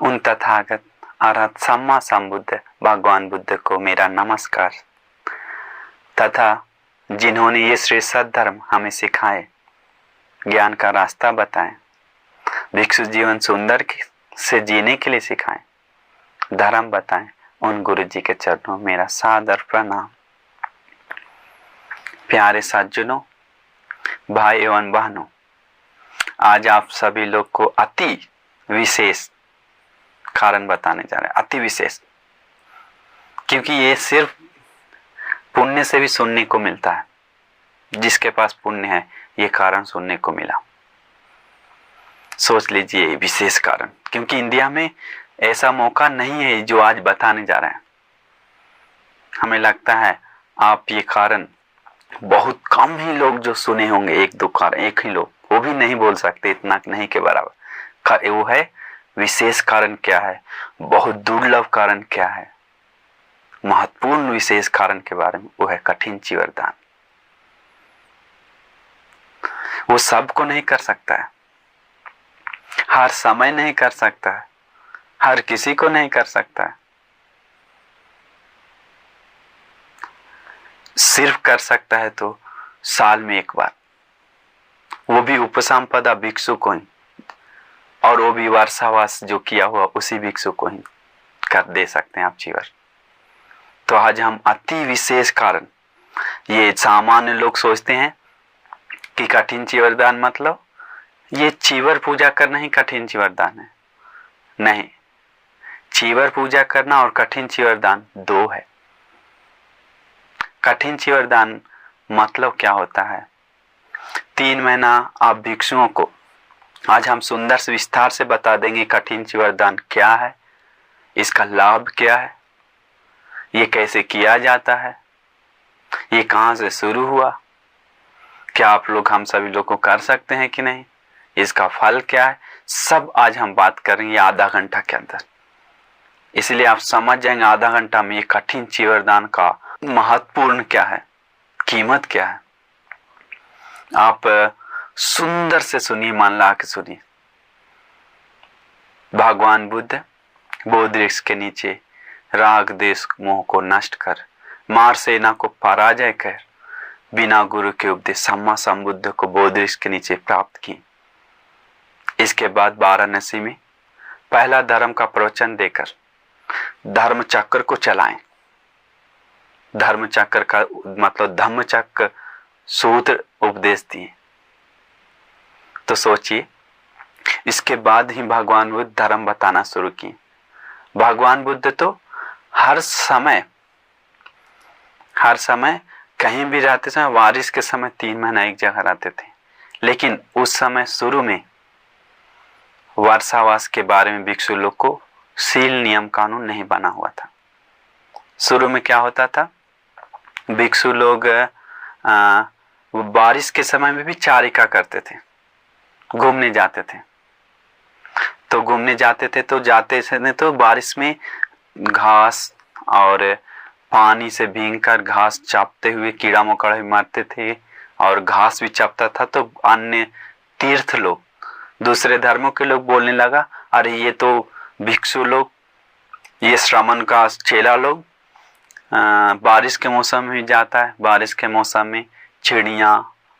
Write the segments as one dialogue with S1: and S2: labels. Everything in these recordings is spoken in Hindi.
S1: उन तथागत अरहत सम्मा संबुद्ध भगवान बुद्ध को मेरा नमस्कार तथा जिन्होंने ये श्रेष्ठ धर्म हमें सिखाए, ज्ञान का रास्ता बताएं, भिक्षु जीवन सुंदर से जीने के लिए सिखाएं, धर्म बताएं, उन गुरु जी के चरणों में मेरा सादर प्रणाम। प्यारे सज्जनों, भाई एवं बहनों, आज आप सभी लोग को अति विशेष कारण बताने जा रहे हैं। अति विशेष क्योंकि ये सिर्फ पुण्य से भी सुनने को मिलता है। जिसके पास पुण्य है ये कारण सुनने को मिला। सोच लीजिए विशेष कारण, क्योंकि इंडिया में ऐसा मौका नहीं है जो आज बताने जा रहे हैं। हमें लगता है आप ये कारण बहुत कम ही लोग जो सुने होंगे, एक दो कारण, एक ही लोग, वो भी नहीं बोल सकते, इतना नहीं के बराबर। वो है विशेष कारण क्या है, बहुत दुर्लभ कारण क्या है, महत्वपूर्ण विशेष कारण के बारे में, वो है कठिन चीवरदान। वो सबको नहीं कर सकता है, हर समय नहीं कर सकता है, हर किसी को नहीं कर सकता है। सिर्फ कर सकता है तो साल में एक बार, वो भी उपसंपदा भिक्षु को ही, और वो भी वर्षावास जो किया हुआ उसी भिक्षु को ही कर दे सकते हैं आप चीवर। तो आज हम अति विशेष कारण, ये सामान्य लोग सोचते हैं कि कठिन चीवरदान मतलब ये चीवर पूजा करना ही कठिन चीवरदान है। नहीं, चीवर पूजा करना और कठिन चीवरदान दो है। कठिन चीवरदान मतलब क्या होता है, 3 महीना आप भिक्षुओं को, आज हम सुंदर से विस्तार से बता देंगे कठिन चीवरदान क्या है, इसका लाभ क्या है, ये कैसे किया जाता है, ये कहाँ से शुरू हुआ, क्या आप लोग हम सभी लोग को कर सकते हैं कि नहीं, इसका फल क्या है, सब आज हम बात करेंगे आधा घंटा के अंदर। इसलिए आप समझ जाएंगे आधा घंटा में ये कठिन चीवरदान का महत्वपूर्ण क्या है, कीमत क्या है। आप सुंदर से सुनिए, मन ला के सुनिए। भगवान बुद्ध बोधि वृक्ष के नीचे राग देश मोह को नष्ट कर, मार सेना को पराजय कर, बिना गुरु के उपदेश सम्मा संबुद्ध को बोधि वृक्ष के नीचे प्राप्त की। इसके बाद वाराणसी में पहला धर्म का प्रवचन देकर धर्म चक्र को चलाएं। धर्म चक्र का मतलब धम्म चक्र सूत्र उपदेश दिए। तो सोचिए, इसके बाद ही भगवान बुद्ध धर्म बताना शुरू किए। भगवान बुद्ध तो हर समय कहीं भी रहते समय, बारिश के समय 3 महीना एक जगह रहते थे। लेकिन उस समय शुरू में वर्षावास के बारे में भिक्षु लोग को सील नियम कानून नहीं बना हुआ था। शुरू में क्या होता था, भिक्षु लोग बारिश के समय में भी चारिका करते थे, घूमने जाते थे। तो घूमने जाते थे तो जाते थे तो बारिश में घास और पानी से भीगकर घास चापते हुए कीड़ा मकोड़ा भी मारते थे, और घास भी चापता था। तो अन्य तीर्थ लोग, दूसरे धर्मों के लोग बोलने लगा, अरे ये तो भिक्षु लोग, ये श्रमण का चेला लोग बारिश के मौसम में जाता है। बारिश के मौसम में चिड़िया,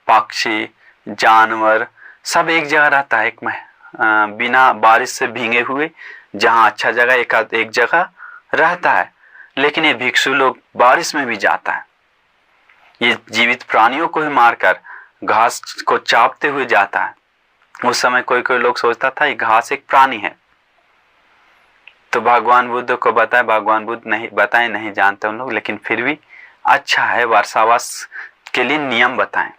S1: पक्षी, जानवर सब एक जगह रहता है, बिना बारिश से भीगे हुए, जहाँ अच्छा जगह एक जगह रहता है। लेकिन ये भिक्षु लोग बारिश में भी जाता है, ये जीवित प्राणियों को ही मारकर घास को चापते हुए जाता है। उस समय कोई लोग सोचता था ये घास एक प्राणी है। तो भगवान बुद्ध को बताए, भगवान बुद्ध नहीं बताए, नहीं जानते उन लोग, लेकिन फिर भी अच्छा है, वर्षावास के लिए नियम बताएं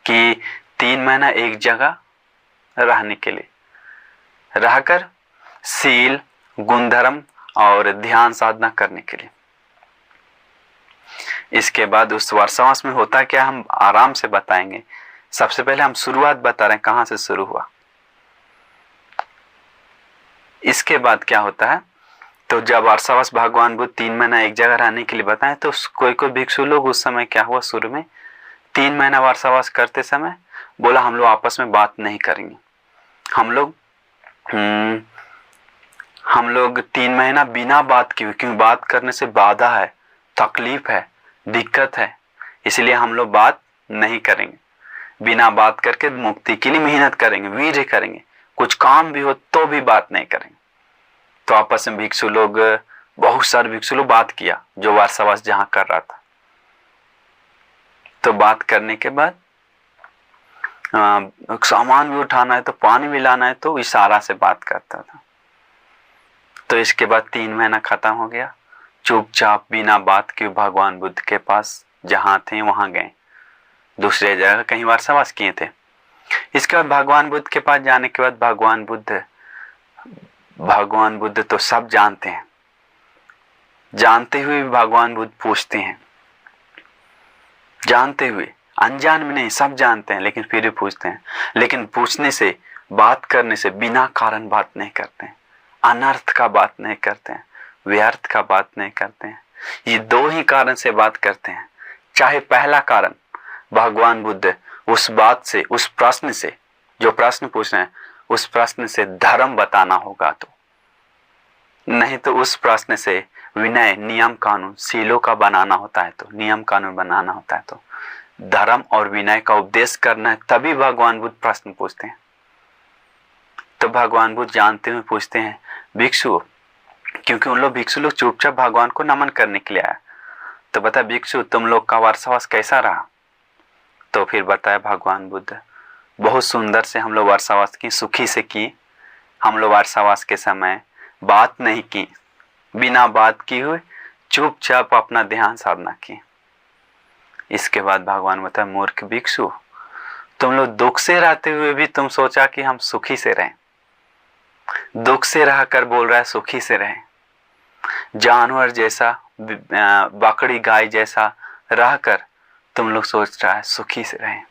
S1: कि 3 महीना एक जगह रहने के लिए रहकर सील, गुणधर्म और ध्यान साधना करने के लिए। इसके बाद उस वर्षावास में होता क्या, हम आराम से बताएंगे। सबसे पहले हम शुरुआत बता रहे हैं, कहाँ से शुरू हुआ। इसके बाद क्या होता है, तो जब वर्षावास भगवान बुद्ध 3 महीना एक जगह रहने के लिए बताएं, तो कोई भिक्षु लोग उस समय क्या हुआ, शुरू में 3 महीना वर्षावास करते समय बोला हम लोग आपस में बात नहीं करेंगे, हम लोग हम लोग 3 महीना बिना बात किए, क्योंकि बात करने से बाधा है, तकलीफ है, दिक्कत है, इसलिए हम लोग बात नहीं करेंगे। बिना बात करके मुक्ति के लिए मेहनत करेंगे, वीर्य करेंगे, कुछ काम भी हो तो भी बात नहीं करेंगे। तो आपस में भिक्षु लोग, बहुत सारे भिक्षु लोग बात किया, जो वारसावास जहाँ कर रहा था। तो बात करने के बाद सामान भी उठाना है तो पानी भी लाना है तो इशारा से बात करता था। तो इसके बाद 3 महीना खत्म हो गया। चुपचाप बिना बात के भगवान बुद्ध के पास जहाँ थे वहां गए, दूसरे जगह कहीं वारसावास किए थे। इसके बाद भगवान बुद्ध के पास जाने के बाद भगवान बुद्ध तो सब जानते हैं, जानते हुए भी भगवान बुद्ध पूछते हैं, जानते हुए, अनजान में नहीं, सब जानते हैं लेकिन फिर भी पूछते हैं। लेकिन पूछने से, बात करने से बिना कारण बात नहीं करते हैं, अनर्थ का बात नहीं करते हैं, व्यर्थ का बात नहीं करते हैं। ये 2 ही कारण से बात करते हैं। चाहे पहला कारण भगवान बुद्ध उस बात से, उस प्रश्न से, जो प्रश्न पूछ रहे हैं उस प्रश्न से धर्म बताना होगा तो, नहीं तो उस प्रश्न से विनय, नियम कानून, सीलों का बनाना होता है तो, नियम कानून बनाना होता है तो, धर्म और विनय का उपदेश करना है, तभी भगवान बुद्ध प्रश्न पूछते हैं। तो भगवान बुद्ध जानते हुए पूछते हैं भिक्षु, क्योंकि उन लोग भिक्षु लोग चुपचाप भगवान को नमन करने के लिए आया। तो बता भिक्षु, तुम लोग का वारसावास कैसा रहा? तो फिर बताया भगवान बुद्ध, बहुत सुंदर से हम लोग वारसावास की, सुखी से की। हम लोग वारसावास के समय बात नहीं की, बिना बात की हुए चुपचाप अपना ध्यान साधना की। इसके बाद भगवान बताया, मूर्ख भिक्षु, तुम लोग दुख से रहते हुए भी तुम सोचा कि हम सुखी से रहें। दुख से रहकर बोल रहा है सुखी से रहें। जानवर जैसा, बकरी गाय जैसा रहकर तुम लोग सोच रहा है सुखी से रहें।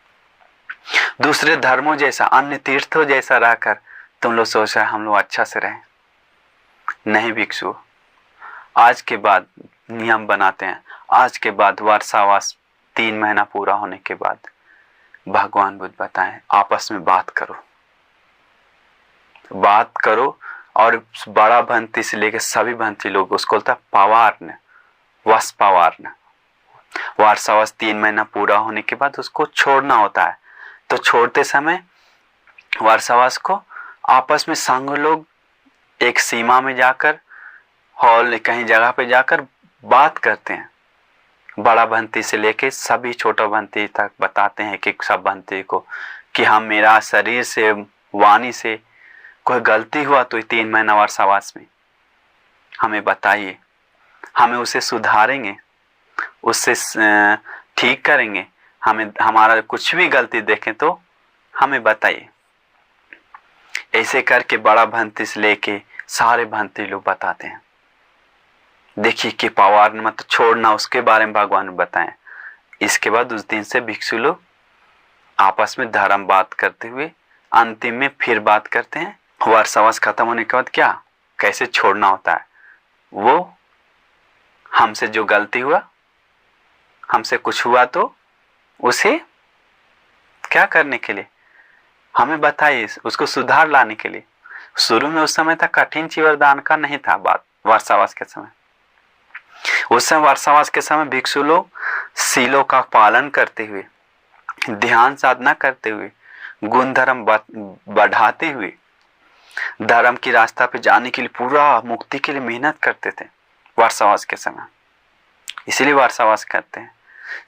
S1: दूसरे धर्मों जैसा, अन्य तीर्थों जैसा रहकर तुम लोग सोच रहे हैं हम लोग अच्छा से रहें। नहीं भिक्षु, आज के बाद नियम बनाते हैं। आज के बाद वारसावास 3 महीना पूरा होने के बाद भगवान बुद्ध बताएं, आपस में बात करो, बात करो। और बड़ा भंती से लेकर सभी भंती लोग, उसको बोलता पवार्न, वस पवार्न। वारसावास 3 महीना पूरा होने के बाद उसको छोड़ना होता है। तो छोड़ते समय वारसावास को आपस में संघ लोग एक सीमा में जाकर, हॉल कहीं जगह पे जाकर बात करते हैं। बड़ा भंती से लेके सभी छोटा भंती तक बताते हैं कि सब भंती को कि हम, मेरा शरीर से, वाणी से कोई गलती हुआ तो 3 महीना वारसावास में हमें बताइए, हमें उसे सुधारेंगे, उससे ठीक करेंगे। हमें हमारा कुछ भी गलती देखें तो हमें बताइए। ऐसे करके बड़ा भंती से लेके सारे भंती लोग बताते हैं। देखिए कि पवार मत छोड़ना, उसके बारे में भगवान ने बताएं। इसके बाद उस दिन से भिक्षु लोग आपस में धर्म बात करते हुए अंतिम में फिर बात करते हैं। वारसावास खत्म होने के बाद क्या, कैसे छोड़ना होता है, वो हमसे जो गलती हुआ, हमसे कुछ हुआ तो उसे क्या करने के लिए हमें बताइए, उसको सुधार लाने के लिए। शुरू में उस समय तक कठिन चीवरदान का नहीं था बात। वारसावास के समय, उस समय वारसावास के समय भिक्षु लोग सीलों का पालन करते हुए, ध्यान साधना करते हुए, गुण धर्म बढ़ाते हुए धर्म की रास्ता पे जाने के लिए, पूरा मुक्ति के लिए मेहनत करते थे वारसावास के समय। इसीलिए वारसावास कहते हैं,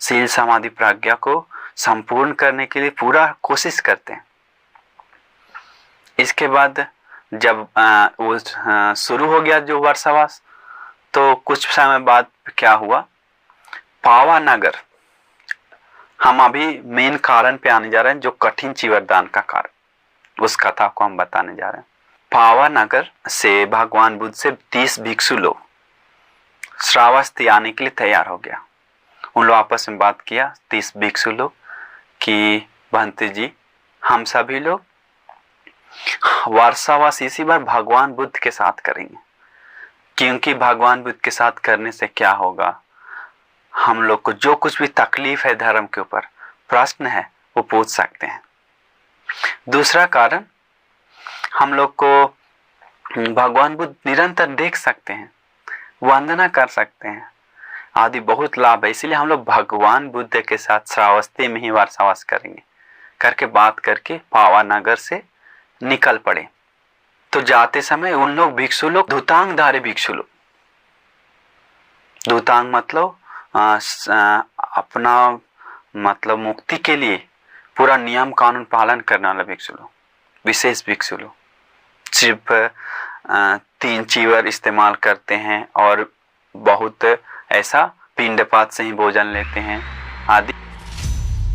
S1: सील समाधि प्रज्ञा को संपूर्ण करने के लिए पूरा कोशिश करते हैं। इसके बाद जब वो शुरू हो गया जो वारसावास, तो कुछ समय बाद क्या हुआ, पावानगर, हम अभी मेन कारण पे आने जा रहे हैं, जो कठिन चीवरदान का कारण, उस कथा को हम बताने जा रहे हैं। पावानगर से भगवान बुद्ध से 30 भिक्षु लोग श्रावस्ती आने के लिए तैयार हो गया। उन लोग आपस में बात किया, 30 भिक्षु लोग, कि भंते जी, हम सभी लोग वारसावास इसी बार भगवान बुद्ध के साथ करेंगे, क्योंकि भगवान बुद्ध के साथ करने से क्या होगा, हम लोग को जो कुछ भी तकलीफ है, धर्म के ऊपर प्रश्न है, वो पूछ सकते हैं। दूसरा कारण, हम लोग को भगवान बुद्ध निरंतर देख सकते हैं, वंदना कर सकते हैं आदि बहुत लाभ है। इसीलिए हम लोग भगवान बुद्ध के साथ श्रावस्ती में ही वार्तावास करेंगे, करके बात करके पावानगर से निकल पड़े। तो जाते समय उन लोग भिक्षु लोग धुतांग धारे भिक्षु लोग, धुतांग मतलब अपना मतलब मुक्ति के लिए पूरा नियम कानून पालन करने वाला भिक्षु लोग, विशेष भिक्षु लोग सिर्फ 3 चीवर इस्तेमाल करते हैं और बहुत ऐसा पिंडपात से ही भोजन लेते हैं आदि।